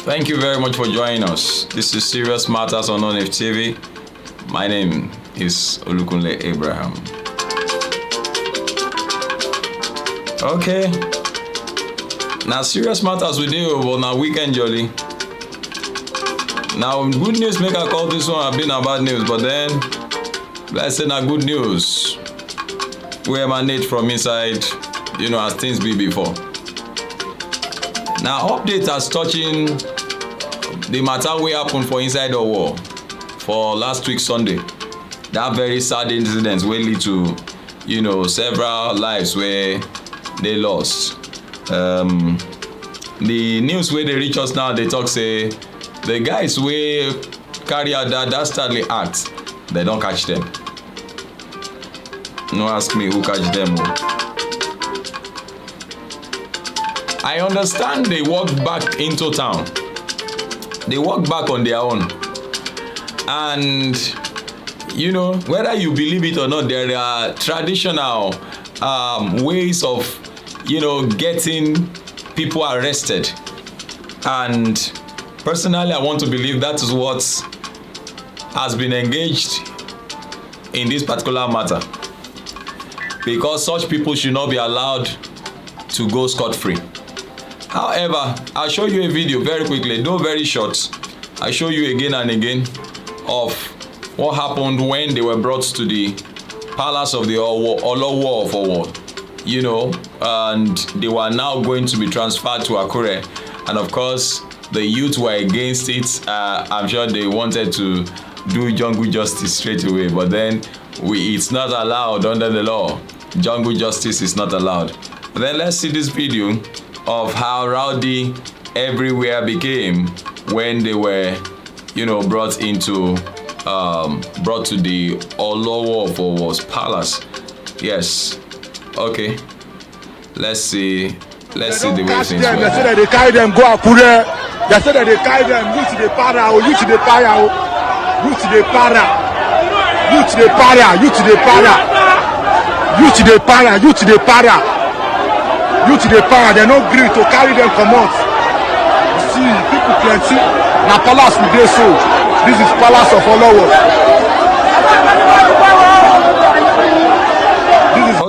Thank you very much for joining us. This is Serious Matters on ONF TV. My name is Olukunle Abraham. Okay. Now Serious Matters we do, but now weekend jolly. Now good news make I call this one have been a bad news, but then let's say now good news. We emanate from inside, as things be before. Now update as touching the matter we happen for inside the war for last week Sunday. That very sad incident will lead to, several lives where they lost. The news where they reach us now, they talk say the guys wey carry out that dastardly act, they don't catch them. No ask me who catch them. I understand they walked back into town. They walked back on their own. And, whether you believe it or not, there are traditional ways of, getting people arrested. And personally, I want to believe that is what has been engaged in this particular matter. Because such people should not be allowed to go scot-free. However, I'll show you a video very quickly, though very short. I'll show you again and again of what happened when they were brought to the palace of the Olowo of Owo, and they were now going to be transferred to Akure. And of course, the youth were against it. I'm sure they wanted to do jungle justice straight away, but then it's not allowed under the law. Jungle justice is not allowed. But then let's see this video of how rowdy everywhere became when they were, brought to the Olowo of Owo's palace. Yes. Okay. Let's see the way things were. They say that they carry them go Akure. They say that they carry them you to the para, you to the para, you to the para, you to the para, you to the para. You to the para, you to the para, you to the para. They no agree to carry them come out. You see, people plenty. Na palace we dey so. This is palace of Olowo.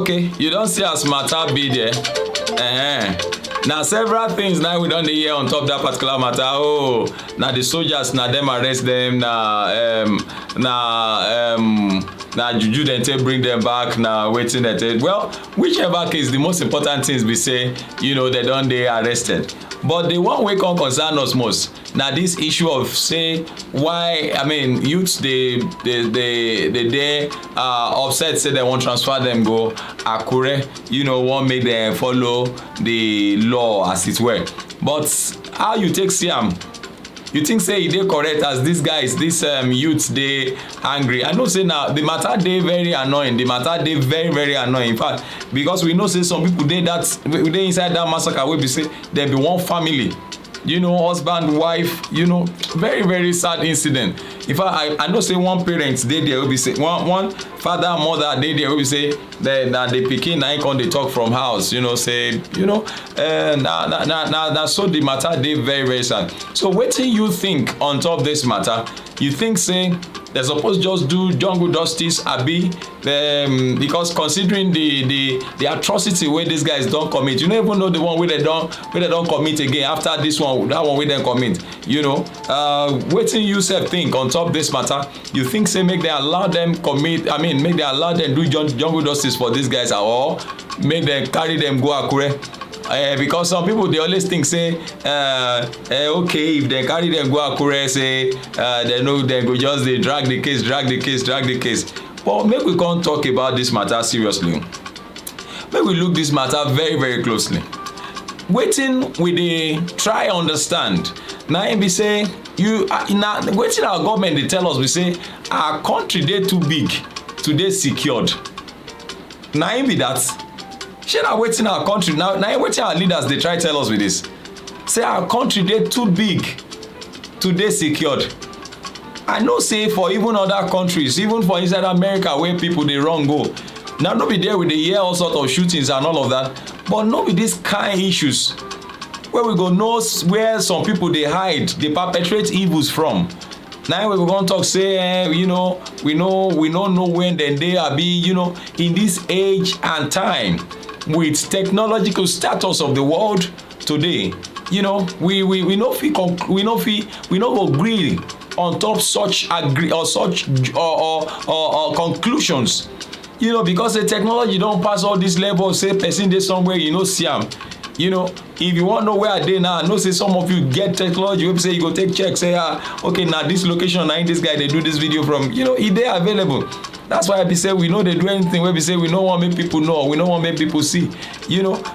Okay, you don't see as matter be there. Now several things now we don't hear on top that particular matter. Oh, now the soldiers, now them arrest them, now juju then take bring them back, now waiting at it. Well, whichever case, the most important things we say, they don't they arrested. But the one we can concern us most, now this issue of say why, youths they upset, say they won't transfer them go Akure, won't make them follow the law as it were. But how you take Siam? You think say they correct as these guys, these youths they angry? I know say now the matter they very annoying. The matter they very very annoying. In fact, because we know say some people they inside that massacre will be say there be one family, husband, wife, very very sad incident. In fact, I know say one parent they there will be say one father mother they there will be say that the pikin na come they talk from house, say now so the matter they very very sad. So what do you think on top of this matter? You think say they're supposed to just do jungle justice abi because considering the atrocity where these guys don't commit, you don't even know the one where they don't commit again after this one, that one where they commit, what do you self think on top of this matter? You think say make they allow them commit, make they allow them do jungle justice for these guys, or make them carry them go Akure? Because some people they always think say okay, if they carry them go Akure, say they know they go just they drag the case. But make we can't talk about this matter seriously. Make we look this matter very very closely. Waiting we dey try understand. Now be say waiting our government they tell us we say our country they too big to dey secured. Now be that. Shey na wetin our country now wetin our leaders they try tell us with this. Say our country they too big to dey secured. I know say for even other countries, even for inside America where people they run go. Now no be there with the hear all sort of shootings and all of that, but no be this kind issues where we go know where some people dey hide, dey perpetrate evils from. Now we go come talk say we no know when dem dey abi in this age and time with technological status of the world today. We no go agree on top such conclusions. Because the technology don pass all this level, say person dey somewhere you no see am. If you wan know where I dey now, I know say some of you get technology wey be say you go take check, say okay, na this location na this guy dey do this video from. E dey available. That's why I be say we no dey do anything wey be say we no wan make people know, we no wan make people see.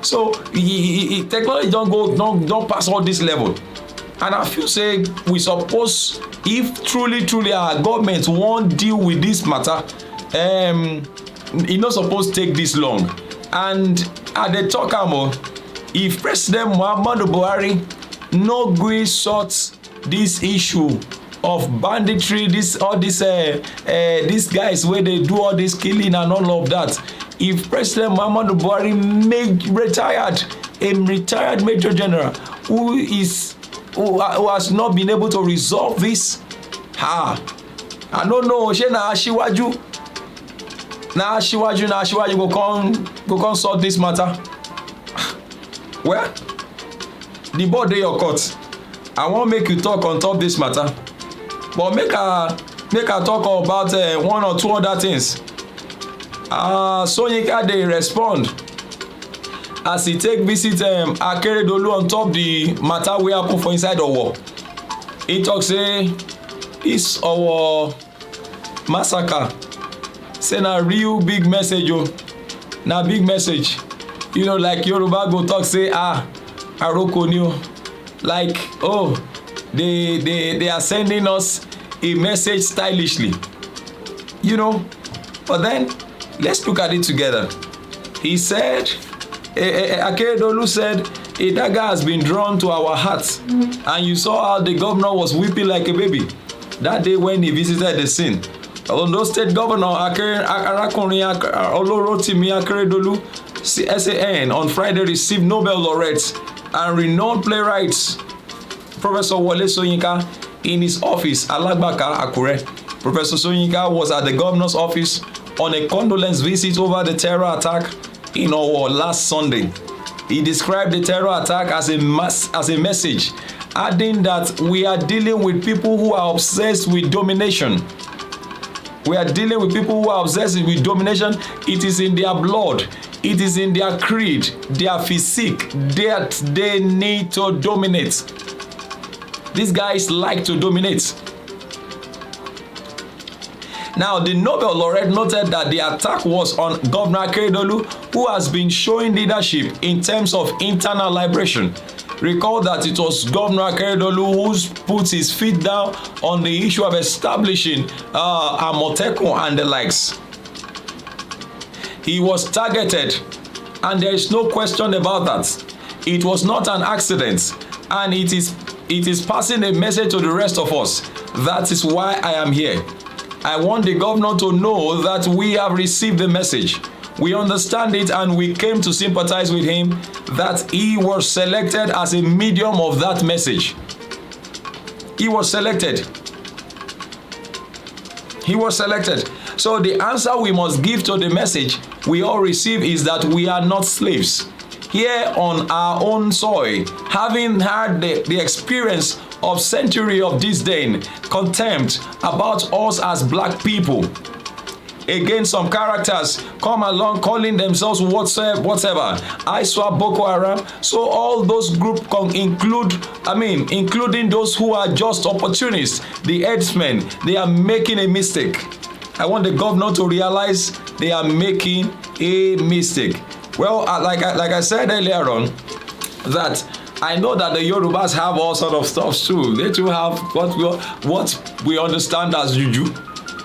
So technology don pass all this level. And I feel say we suppose, if truly our government wan deal with this matter, e no suppose take this long. And I dey talk am if President Muhammadu Buhari no gree sort this issue of banditry, these guys where they do all this killing and all of that, if President Muhammadu Buhari a retired Major General who has not been able to resolve this, I don't know, shey na Asiwaju go come sort this matter. Well, the ball dey your court. I wan make you talk on top this matter, but make I talk about one or two other things. Soyinka dey respond as he take visit Akeredolu on top the matter wey happen for inside Owo. He talk say this our massacre say na real big message na big message. Like Yoruba go talk say aroko ni o, like they are sending us a message stylishly, but then let's look at it together. He said, Akeredolu said, a dagger has been drawn to our hearts, and you saw how the governor was weeping like a baby that day when he visited the scene. Ondo State Governor Arakunrin Olorotimi Akeredolu SAN on Friday received Nobel laureate and renowned playwright Professor Wole Soyinka in his office Alagbaka, Akure. Professor Soyinka was at the governor's office on a condolence visit over the terror attack in Owo last Sunday. He described the terror attack as a message, adding that we are dealing with people who are obsessed with domination. It is in their blood. It is in their creed, their physique, that they need to dominate. These guys like to dominate. Now, the Nobel laureate noted that the attack was on Governor Akeredolu, who has been showing leadership in terms of internal liberation. Recall that it was Governor Akeredolu who put his feet down on the issue of establishing Amotekun and the likes. He was targeted, and there is no question about that. It was not an accident, and it is passing a message to the rest of us. That is why I am here. I want the governor to know that we have received the message. We understand it, and we came to sympathize with him, that he was selected as a medium of that message. He was selected. So the answer we must give to the message we all receive is that we are not slaves. Here on our own soil, having had the experience of century of disdain, contempt about us as black people. Again, some characters come along calling themselves whatever. ISWAP, Boko Haram. So all those groups including those who are just opportunists, the headsmen, they are making a mistake. I want the governor to realize they are making a mistake. Well, like I said earlier on, that I know that the Yorubas have all sort of stuff too. They too have what we understand as juju.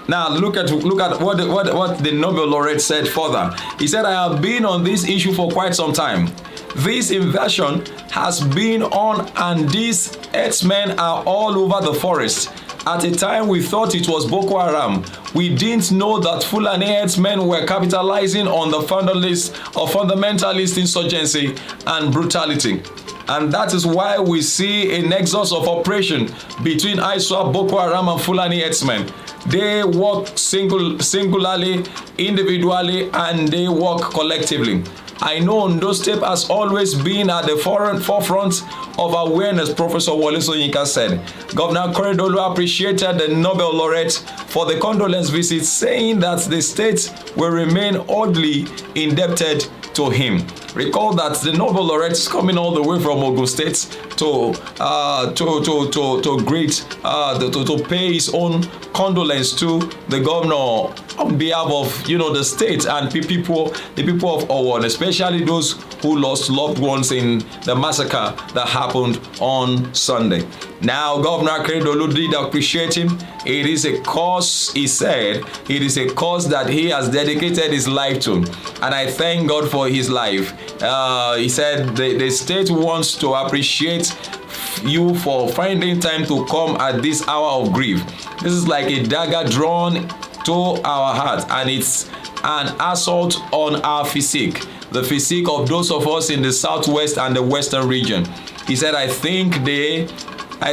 Now look at what the Nobel laureate said further. He said, I have been on this issue for quite some time. This invasion has been on, and these herdsmen are all over the forest. At a time we thought it was Boko Haram. We didn't know that Fulani herdsmen were capitalizing on the fundamentalist insurgency and brutality. And that is why we see a nexus of operation between ISWAP, Boko Haram, and Fulani herdsmen. They work singularly, individually, and they work collectively. I know Ondo State has always been at the forefront of awareness, Professor Wole Soyinka said. Governor Akeredolu appreciated the Nobel laureate for the condolence visit, saying that the state will remain oddly indebted to him. Recall that the Nobel laureate is coming all the way from Ogun State to pay his own condolence to the governor on behalf of the state and the people of Owo, especially those who lost loved ones in the massacre that happened on Sunday. Now, Governor Akeredolu did appreciate him. It is a cause, he said, it is a cause that he has dedicated his life to. And I thank God for his life. He said the state wants to appreciate you for finding time to come at this hour of grief. This is like a dagger drawn to our heart, and it's an assault on our physique, the physique of those of us in the southwest and the western region. He said, I think they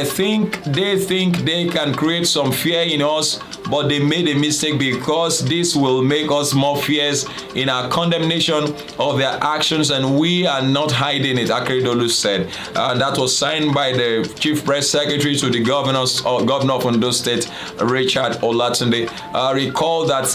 think they can create some fear in us, but they made a mistake, because this will make us more fierce in our condemnation of their actions, and we are not hiding it, Akeredolu said. That was signed by the Chief Press Secretary to the Governor of Ondo State, Richard Olatunde. Recall that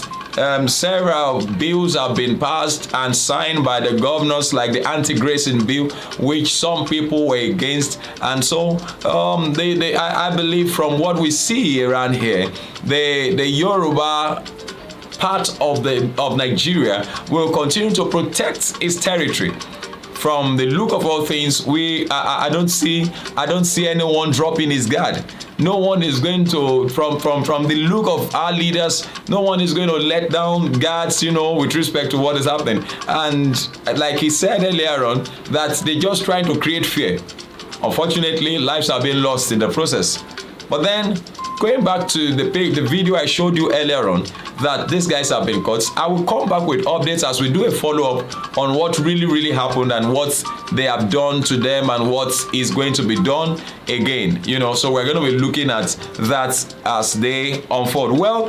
several bills have been passed and signed by the governors, like the anti-grazing bill, which some people were against. And so I believe from what we see around here, the Yoruba part of Nigeria will continue to protect its territory. From the look of all things, I don't see anyone dropping his guard. No one is going to, from the look of our leaders, no one is going to let down guards, with respect to what is happening. And like he said earlier on, that they're just trying to create fear. Unfortunately, lives are being lost in the process. But then, going back to the video I showed you earlier on, that these guys have been caught, I will come back with updates as we do a follow-up on what really happened and what they have done to them and what is going to be done again. So we're going to be looking at that as they unfold. Well,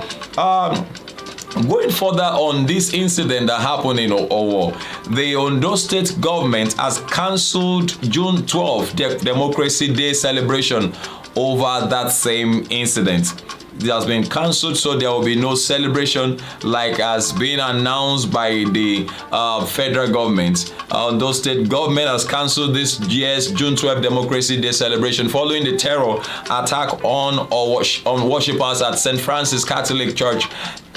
going further on this incident that happened in Owo, the Ondo State government has cancelled June 12th Democracy Day celebration over that same incident. It has been cancelled, so there will be no celebration like has been announced by the federal government. Ondo State government has cancelled this year's June 12th Democracy Day celebration following the terror attack on worshippers at St. Francis Catholic Church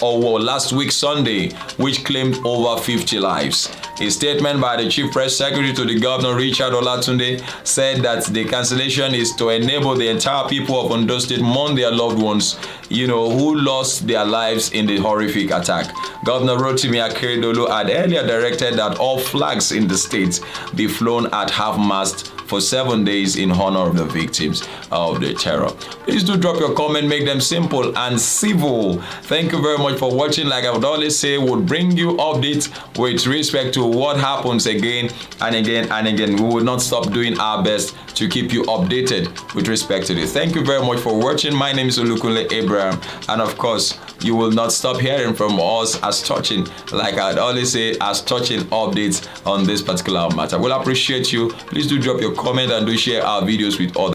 last week Sunday, which claimed over 50 lives. A statement by the Chief Press Secretary to the Governor, Richard Olatunde, said that the cancellation is to enable the entire people of Ondo State mourn their loved ones, who lost their lives in the horrific attack. Governor Rotimi Akeredolu had earlier directed that all flags in the state be flown at half-mast for 7 days in honor of the victims of the terror. Please do drop your comment, make them simple and civil. Thank you very much for watching. Like I would always say, we'll bring you updates with respect to what happens again and again and again. We will not stop doing our best to keep you updated with respect to this. Thank you very much for watching. My name is Olukunle Abraham, and of course, you will not stop hearing from us as touching, like I'd always say, as touching updates on this particular matter. We'll appreciate you. Please do drop your comment and do share our videos with others.